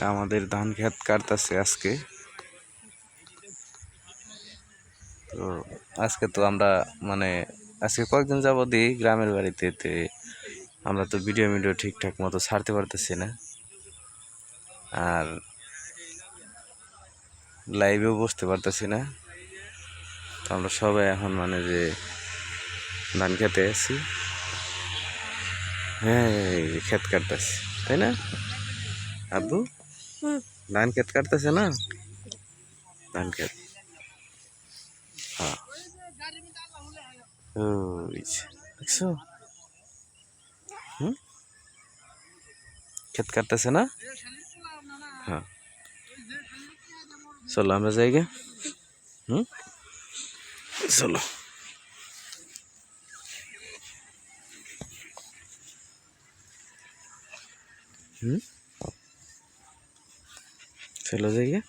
আমাদের ধান ক্ষেত কাটতেছে আজকে। তো আজকে তো আমরা মানে আজকে কয়েকদিন যাবতই গ্রামের বাড়িতে আমরা তো ভিডিও ঠিকঠাক মতো ছাড়তে পারতেছি না, আর লাইভেও বসতে পারতেছি না। তো আমরা সবাই এখন মানে যে ধান খেতে আছি, হ্যাঁ ক্ষেত কাটতেছি, তাই না আব্বু? ধান ক্ষেত কাটতেছে না, ধান ক্ষেত। হ্যাঁ ওই যে, দেখছো? ক্ষেত কাটতেছে না। হ্যাঁ চলো আমরা যাই গে। চলো চলো যাই গে।